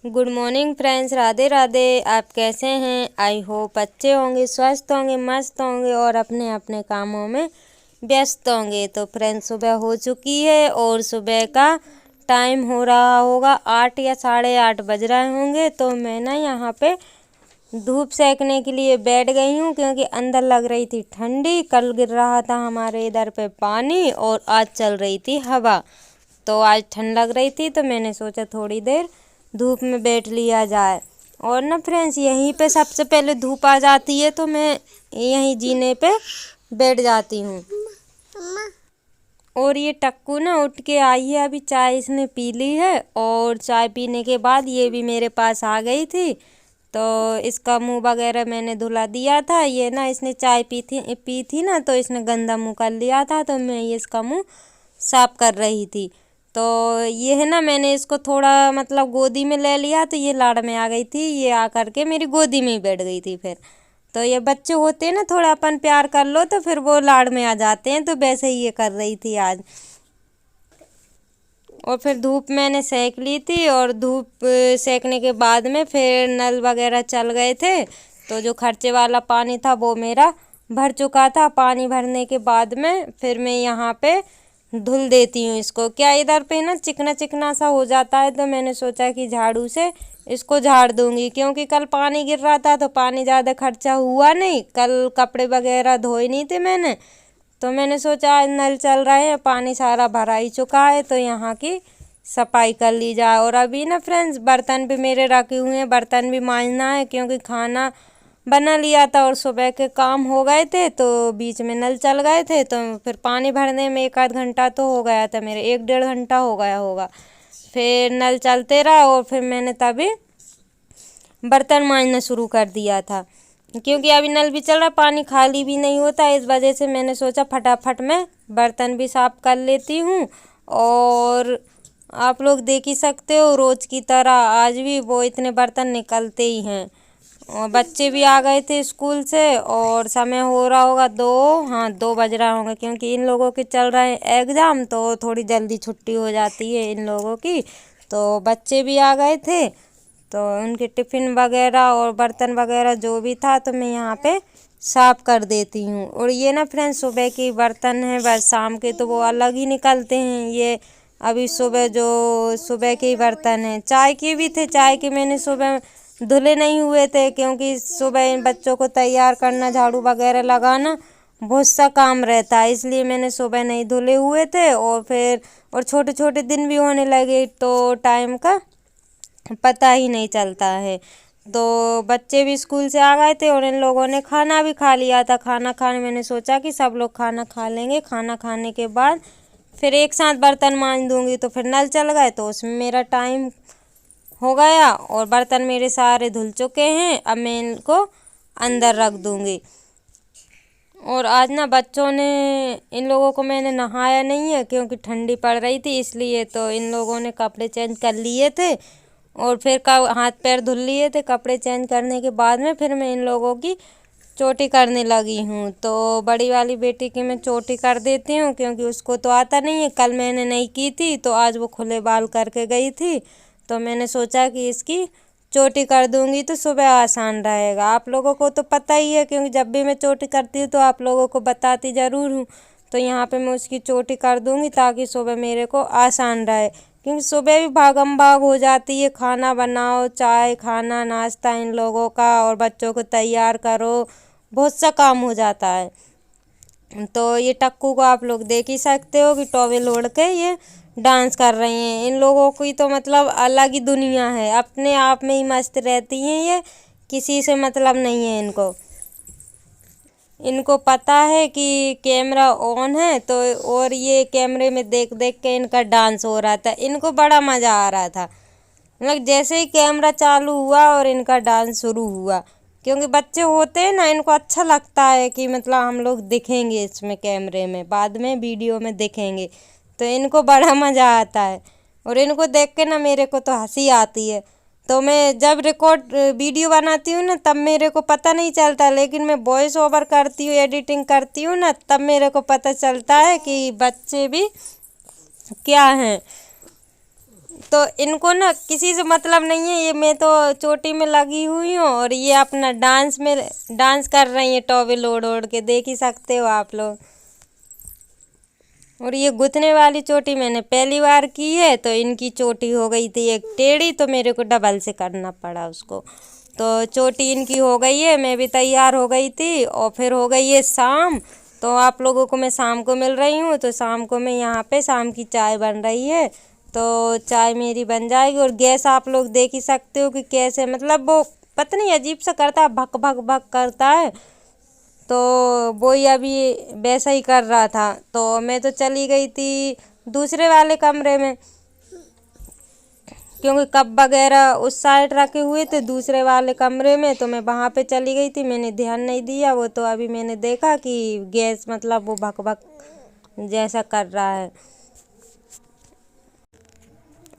Good morning friends, Radhe Radhe. आप कैसे हैं? आई होप अच्छे होंगे, स्वस्थ होंगे, मस्त होंगे और अपने अपने कामों में व्यस्त होंगे। तो फ्रेंड्स, सुबह हो चुकी है और सुबह का टाइम हो रहा होगा 8 या 8:30 बज रहे होंगे। तो मैं ना यहाँ पे धूप सेकने के लिए बैठ गई हूँ, क्योंकि अंदर लग रही थी ठंडी। कल गिर रहा था हमारे इधर पे पानी और आज चल रही थी हवा, तो आज ठंड लग रही थी। तो मैंने सोचा थोड़ी देर धूप में बैठ लिया जाए। और ना फ्रेंड्स, यहीं पे सबसे पहले धूप आ जाती है तो मैं यहीं जीने पे बैठ जाती हूँ। और ये टक्कू ना उठ के आई है, अभी चाय इसने पी ली है और चाय पीने के बाद ये भी मेरे पास आ गई थी। तो इसका मुंह वगैरह मैंने धुला दिया था। ये ना इसने चाय पी थी ना, तो इसने गंदा मुंह कर लिया था, तो मैं ये इसका मुंह साफ कर रही थी। तो ये है ना, मैंने इसको थोड़ा मतलब गोदी में ले लिया, तो ये लाड़ में आ गई थी। ये आकर के मेरी गोदी में ही बैठ गई थी। फिर तो ये बच्चे होते हैं ना, थोड़ा अपन प्यार कर लो तो फिर वो लाड़ में आ जाते हैं, तो वैसे ही ये कर रही थी आज। और फिर धूप मैंने सेक ली थी और धूप सेकने के बाद में फिर नल वगैरह चल गए थे, तो जो खर्चे वाला पानी था वो मेरा भर चुका था। पानी भरने के बाद में फिर मैं यहाँ पे धुल देती हूँ इसको। क्या इधर पे ना चिकना चिकना सा हो जाता है, तो मैंने सोचा कि झाड़ू से इसको झाड़ दूंगी, क्योंकि कल पानी गिर रहा था तो पानी ज़्यादा खर्चा हुआ नहीं। कल कपड़े वगैरह धोए नहीं थे मैंने, तो मैंने सोचा आज नल चल रहा है, पानी सारा भरा ही चुका है, तो यहाँ की सफाई कर ली जाए। और अभी ना फ्रेंड्स, बर्तन भी मेरे रखे हुए हैं, बर्तन भी मांजना है, क्योंकि खाना बना लिया था और सुबह के काम हो गए थे, तो बीच में नल चल गए थे। तो फिर पानी भरने में 1 आध घंटा तो हो गया था, मेरे 1 डेढ़ घंटा हो गया होगा। फिर नल चलते रहा और फिर मैंने तभी बर्तन मांजना शुरू कर दिया था, क्योंकि अभी नल भी चल रहा, पानी खाली भी नहीं होता। इस वजह से मैंने सोचा फटाफट मैं बर्तन भी साफ कर लेती हूँ। और आप लोग देख ही सकते हो, रोज़ की तरह आज भी वो इतने बर्तन निकलते ही हैं। और बच्चे भी आ गए थे स्कूल से और समय हो रहा होगा 2, हाँ 2 बज रहा होगा, क्योंकि इन लोगों के चल रहे हैं एग्ज़ाम, तो थोड़ी जल्दी छुट्टी हो जाती है इन लोगों की। तो बच्चे भी आ गए थे, तो उनके टिफ़िन वगैरह और बर्तन वगैरह जो भी था, तो मैं यहाँ पे साफ़ कर देती हूँ। और ये ना फ्रेंड्स, सुबह की बर्तन हैं, बस शाम के तो वो अलग ही निकलते हैं। ये अभी सुबह जो सुबह के ही बर्तन हैं। चाय के भी थे, चाय के मैंने सुबह धुले नहीं हुए थे, क्योंकि सुबह इन बच्चों को तैयार करना, झाड़ू वगैरह लगाना बहुत सा काम रहता है, इसलिए मैंने सुबह नहीं धुले हुए थे। और छोटे छोटे दिन भी होने लगे, तो टाइम का पता ही नहीं चलता है। तो बच्चे भी स्कूल से आ गए थे और इन लोगों ने खाना भी खा लिया था। खाना खाने मैंने सोचा कि सब लोग खाना खा लेंगे, खाना खाने के बाद फिर एक साथ बर्तन मांज दूंगी। तो फिर नल चल गए, तो उसमें मेरा टाइम हो गया और बर्तन मेरे सारे धुल चुके हैं। अब मैं इनको अंदर रख दूंगी। और आज ना बच्चों ने, इन लोगों को मैंने नहाया नहीं है, क्योंकि ठंडी पड़ रही थी इसलिए। तो इन लोगों ने कपड़े चेंज कर लिए थे और फिर हाथ पैर धुल लिए थे। कपड़े चेंज करने के बाद में फिर मैं इन लोगों की चोटी करने लगी हूँ। तो बड़ी वाली बेटी की मैं चोटी कर देती हूँ, क्योंकि उसको तो आता नहीं है। कल मैंने नहीं की थी, तो आज वो खुले बाल करके गई थी, तो मैंने सोचा कि इसकी चोटी कर दूंगी तो सुबह आसान रहेगा। आप लोगों को तो पता ही है, क्योंकि जब भी मैं चोटी करती हूँ तो आप लोगों को बताती ज़रूर हूँ। तो यहाँ पे मैं उसकी चोटी कर दूंगी, ताकि सुबह मेरे को आसान रहे, क्योंकि सुबह भी भागम भाग हो जाती है। खाना बनाओ, चाय, खाना, नाश्ता इन लोगों का, और बच्चों को तैयार करो, बहुत सा काम हो जाता है। तो ये टक्कू को आप लोग देख ही सकते हो कि टॉवेल ओढ़ के ये डांस कर रही हैं। इन लोगों की तो मतलब अलग ही दुनिया है, अपने आप में ही मस्त रहती हैं ये, किसी से मतलब नहीं है इनको। इनको पता है कि कैमरा ऑन है, तो और ये कैमरे में देख देख के इनका डांस हो रहा था। इनको बड़ा मज़ा आ रहा था, मतलब जैसे ही कैमरा चालू हुआ और इनका डांस शुरू हुआ। क्योंकि बच्चे होते हैं ना, इनको अच्छा लगता है कि मतलब हम लोग दिखेंगे इसमें, कैमरे में, बाद में वीडियो में दिखेंगे, तो इनको बड़ा मज़ा आता है। और इनको देख के ना मेरे को तो हंसी आती है। तो मैं जब रिकॉर्ड वीडियो बनाती हूँ ना, तब मेरे को पता नहीं चलता, लेकिन मैं वॉइस ओवर करती हूँ, एडिटिंग करती हूँ ना, तब मेरे को पता चलता है कि बच्चे भी क्या हैं। तो इनको ना किसी से मतलब नहीं है, ये मैं तो चोटी में लगी हुई हूँ और ये अपना डांस कर रही है टॉवेल ओढ़ ओढ़ के, देख ही सकते हो आप लोग। और ये गुथने वाली चोटी मैंने पहली बार की है, तो इनकी चोटी हो गई थी एक टेढ़ी, तो मेरे को डबल से करना पड़ा उसको। तो चोटी इनकी हो गई है, मैं भी तैयार हो गई थी और फिर हो गई है शाम। तो आप लोगों को मैं शाम को मिल रही हूँ, तो शाम को मैं यहाँ पे शाम की चाय बन रही है, तो चाय मेरी बन जाएगी। और गैस आप लोग देख ही सकते हो कि कैसे, मतलब वो पता नहीं अजीब सा करता है, भक भक भक करता है। तो वो ही अभी वैसा ही कर रहा था, तो मैं तो चली गई थी दूसरे वाले कमरे में, क्योंकि कप वगैरह उस साइड रखे हुए थे दूसरे वाले कमरे में, तो मैं वहाँ पे चली गई थी, मैंने ध्यान नहीं दिया। वो तो अभी मैंने देखा कि गैस मतलब वो भक भक जैसा कर रहा है।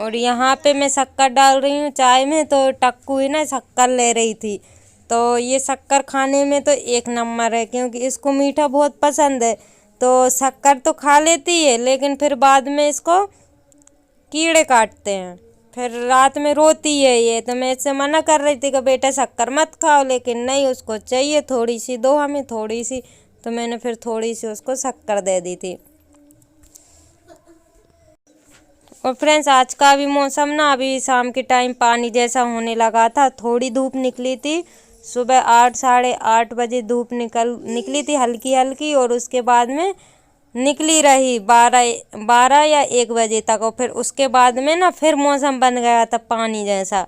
और यहाँ पे मैं शक्कर डाल रही हूँ चाय में, तो टक्कू ही ना शक्कर ले रही थी। तो ये शक्कर खाने में तो एक नंबर है, क्योंकि इसको मीठा बहुत पसंद है। तो शक्कर तो खा लेती है, लेकिन फिर बाद में इसको कीड़े काटते हैं, फिर रात में रोती है ये। तो मैं इससे मना कर रही थी कि बेटा शक्कर मत खाओ, लेकिन नहीं, उसको चाहिए थोड़ी सी, दो हमें थोड़ी सी। तो मैंने फिर थोड़ी सी उसको शक्कर दे दी थी। और फ्रेंड्स, आज का भी मौसम ना अभी शाम के टाइम पानी जैसा होने लगा था, थोड़ी धूप निकली थी। सुबह 8 साढ़े 8 बजे धूप निकली थी हल्की हल्की, और उसके बाद में निकली रही 12 या 1 बजे तक। और फिर उसके बाद में ना फिर मौसम बन गया था पानी जैसा,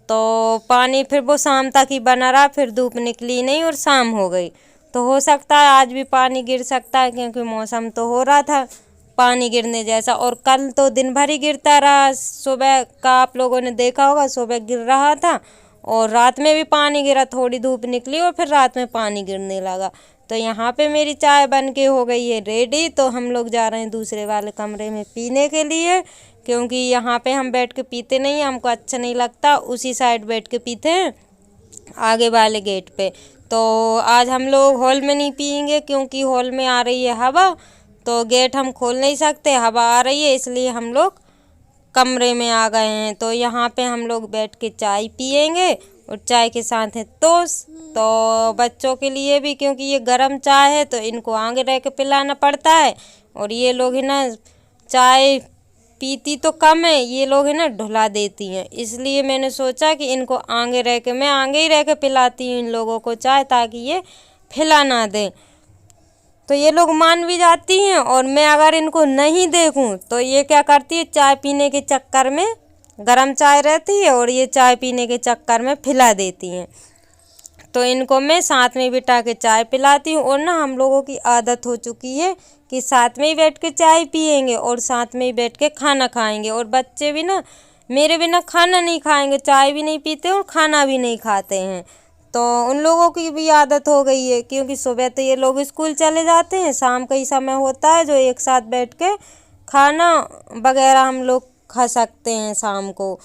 तो पानी फिर वो शाम तक ही बना रहा, फिर धूप निकली नहीं और शाम हो गई। तो हो सकता है आज भी पानी गिर सकता है, क्योंकि मौसम तो हो रहा था पानी गिरने जैसा। और कल तो दिन भर ही गिरता रहा, सुबह का आप लोगों ने देखा होगा, सुबह गिर रहा था और रात में भी पानी गिरा, थोड़ी धूप निकली और फिर रात में पानी गिरने लगा। तो यहाँ पे मेरी चाय बन के हो गई है रेडी, तो हम लोग जा रहे हैं दूसरे वाले कमरे में पीने के लिए, क्योंकि यहाँ पे हम बैठ के पीते नहीं, हमको अच्छा नहीं लगता, उसी साइड बैठ के पीते हैं आगे वाले गेट पे। तो आज हम लोग हॉल में नहीं पियेंगे, क्योंकि हॉल में आ रही है हवा, तो गेट हम खोल नहीं सकते, हवा आ रही है, इसलिए हम लोग कमरे में आ गए हैं। तो यहाँ पे हम लोग बैठ के चाय पियेंगे और चाय के साथ है टोस्ट। तो बच्चों के लिए भी, क्योंकि ये गर्म चाय है तो इनको आगे रह के पिलाना पड़ता है, और ये लोग है ना चाय पीती तो कम है, ये लोग है ना ढुला देती हैं, इसलिए मैंने सोचा कि इनको आगे रह के, मैं आगे ही रह के पिलाती हूँ इन लोगों को चाय, ताकि ये पिला ना दें। तो ये लोग मान भी जाती हैं, और मैं अगर इनको नहीं देखूं तो ये क्या करती है, चाय पीने के चक्कर में, गरम चाय रहती है और ये चाय पीने के चक्कर में पिला देती हैं। तो इनको मैं साथ में बिठा के चाय पिलाती हूँ। और ना हम लोगों की आदत हो चुकी है कि साथ में ही बैठ के चाय पियेंगे और साथ में ही बैठ के खाना खाएंगे। और बच्चे भी ना मेरे बिना खाना नहीं खाएंगे, चाय भी नहीं पीते और खाना भी नहीं खाते हैं। तो उन लोगों की भी आदत हो गई है, क्योंकि सुबह तो ये लोग स्कूल चले जाते हैं, शाम का ही समय होता है जो एक साथ बैठ के खाना वगैरह हम लोग खा सकते हैं शाम को।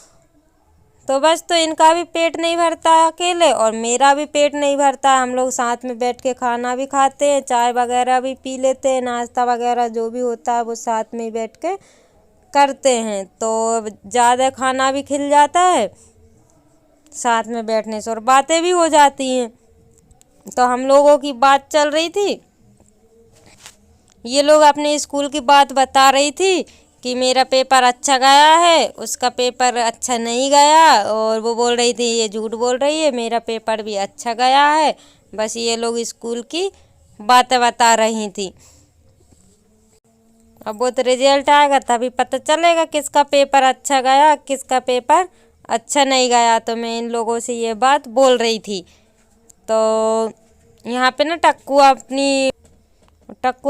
तो बस, तो इनका भी पेट नहीं भरता है अकेले, और मेरा भी पेट नहीं भरता है, हम लोग साथ में बैठ के खाना भी खाते हैं, चाय वगैरह भी पी लेते हैं, नाश्ता वगैरह जो भी होता है वो साथ में ही बैठ के करते हैं। तो ज़्यादा खाना भी खिल जाता है साथ में बैठने से, और बातें भी हो जाती हैं। तो हम लोगों की बात चल रही थी, ये लोग अपने स्कूल की बात बता रही थी कि मेरा पेपर अच्छा गया है, उसका पेपर अच्छा नहीं गया, और वो बोल रही थी ये झूठ बोल रही है, मेरा पेपर भी अच्छा गया है। बस ये लोग स्कूल की बातें बता रही थी। अब वो तो रिजल्ट आएगा तभी पता चलेगा किसका पेपर अच्छा गया, किसका पेपर अच्छा नहीं गया। तो मैं इन लोगों से ये बात बोल रही थी। तो यहाँ पे ना टक्कू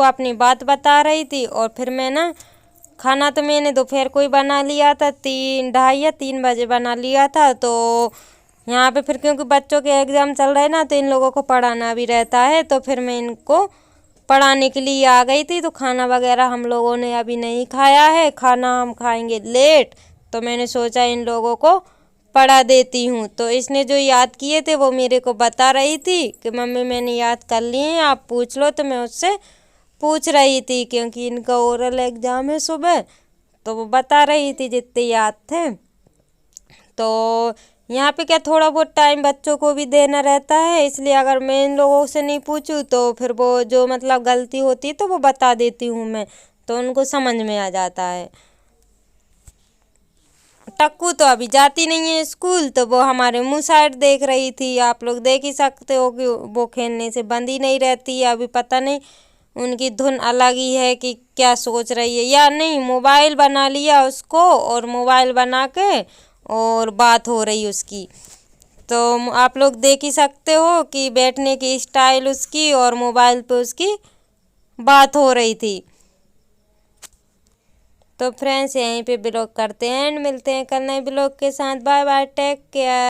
अपनी बात बता रही थी, और फिर मैं ना खाना तो मैंने दोपहर को ही बना लिया था, 2:30 या 3 बजे बना लिया था। तो यहाँ पे फिर क्योंकि बच्चों के एग्ज़ाम चल रहे हैं ना, तो इन लोगों को पढ़ाना भी रहता है, तो फिर मैं इनको पढ़ाने के लिए आ गई थी। तो खाना वगैरह हम लोगों ने अभी नहीं खाया है, खाना हम खाएंगे लेट, तो मैंने सोचा इन लोगों को पढ़ा देती हूँ। तो इसने जो याद किए थे वो मेरे को बता रही थी कि मम्मी मैंने याद कर लिए हैं, आप पूछ लो। तो मैं उससे पूछ रही थी, क्योंकि इनका ओरल एग्ज़ाम है सुबह, तो वो बता रही थी जितने याद थे। तो यहाँ पे क्या थोड़ा बहुत टाइम बच्चों को भी देना रहता है, इसलिए अगर मैं इन लोगों से नहीं पूछूं तो फिर वो जो मतलब गलती होती है तो वो बता देती हूँ मैं, तो उनको समझ में आ जाता है। टक्कू तो अभी जाती नहीं है स्कूल, तो वो हमारे मुंह साइड देख रही थी। आप लोग देख ही सकते हो कि वो खेलने से बंद ही नहीं रहती है। अभी पता नहीं उनकी धुन अलग ही है कि क्या सोच रही है, या नहीं मोबाइल बना लिया उसको और मोबाइल बना के और बात हो रही उसकी। तो आप लोग देख ही सकते हो कि बैठने की स्टाइल उसकी और मोबाइल पे उसकी बात हो रही थी। तो फ्रेंड्स यहीं पे ब्लॉग करते हैं एंड मिलते हैं कल नए ब्लॉग के साथ। Bye bye, take care.